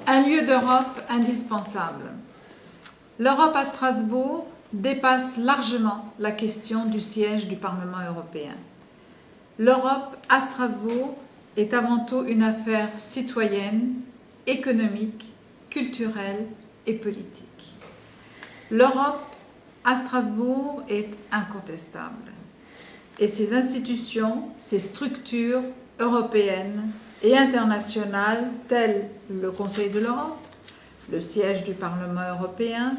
Un lieu d'Europe indispensable. L'Europe à Strasbourg dépasse largement la question du siège du Parlement européen. L'Europe à Strasbourg est avant tout une affaire citoyenne, économique, culturelle et politique. L'Europe à Strasbourg est incontestable et ses institutions, ses structures européennes et internationales telles le Conseil de l'Europe, le siège du Parlement européen,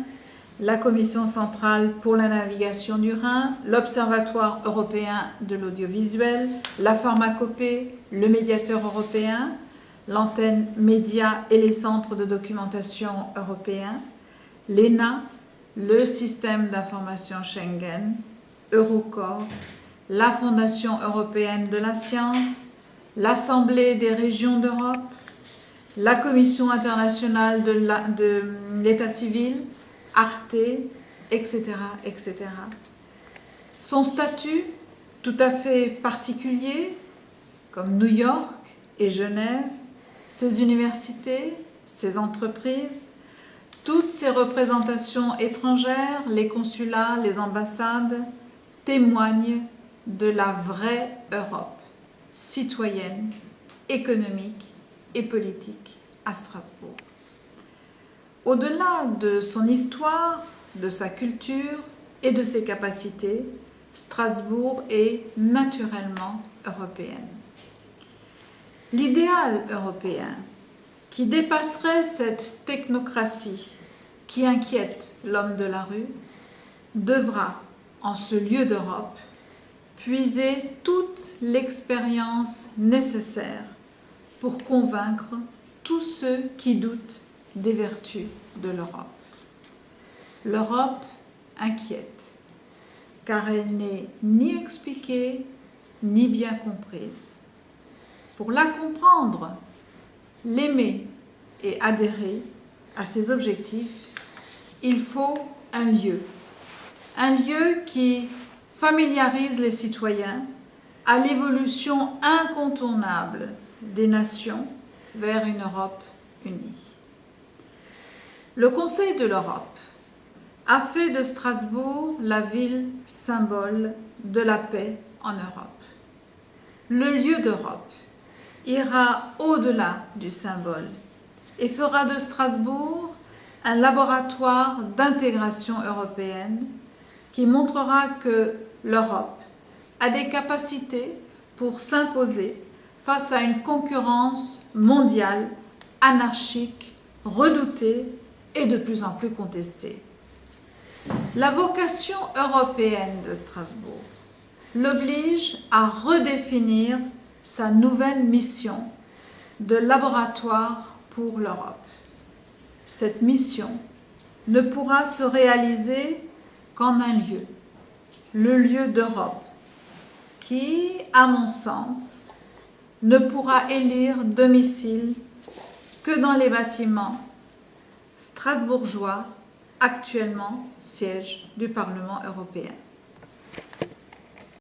la Commission centrale pour la navigation du Rhin, l'Observatoire européen de l'audiovisuel, la pharmacopée, le médiateur européen, l'antenne médias et les centres de documentation européens, l'ENA, le système d'information Schengen, Eurocorps, la Fondation européenne de la science, l'Assemblée des régions d'Europe, la Commission internationale de l'état civil, Arte, etc., etc. Son statut, tout à fait particulier, comme New York et Genève, ses universités, ses entreprises, toutes ces représentations étrangères, les consulats, les ambassades, témoignent de la vraie Europe, citoyenne, économique et politique à Strasbourg. Au-delà de son histoire, de sa culture et de ses capacités, Strasbourg est naturellement européenne. L'idéal européen qui dépasserait cette technocratie qui inquiète l'homme de la rue devra, en ce lieu d'Europe, puiser toute l'expérience nécessaire pour convaincre tous ceux qui doutent des vertus de l'Europe. L'Europe inquiète, car elle n'est ni expliquée ni bien comprise. Pour la comprendre, l'aimer et adhérer à ses objectifs, il faut un lieu qui familiarise les citoyens à l'évolution incontournable des nations vers une Europe unie. Le Conseil de l'Europe a fait de Strasbourg la ville symbole de la paix en Europe. Le lieu d'Europe ira au-delà du symbole et fera de Strasbourg un laboratoire d'intégration européenne qui montrera que l'Europe a des capacités pour s'imposer face à une concurrence mondiale, anarchique, redoutée et de plus en plus contestée. La vocation européenne de Strasbourg l'oblige à redéfinir sa nouvelle mission de laboratoire pour l'Europe. Cette mission ne pourra se réaliser qu'en un lieu, le lieu d'Europe, qui, à mon sens, ne pourra élire domicile que dans les bâtiments strasbourgeois, actuellement siège du Parlement européen.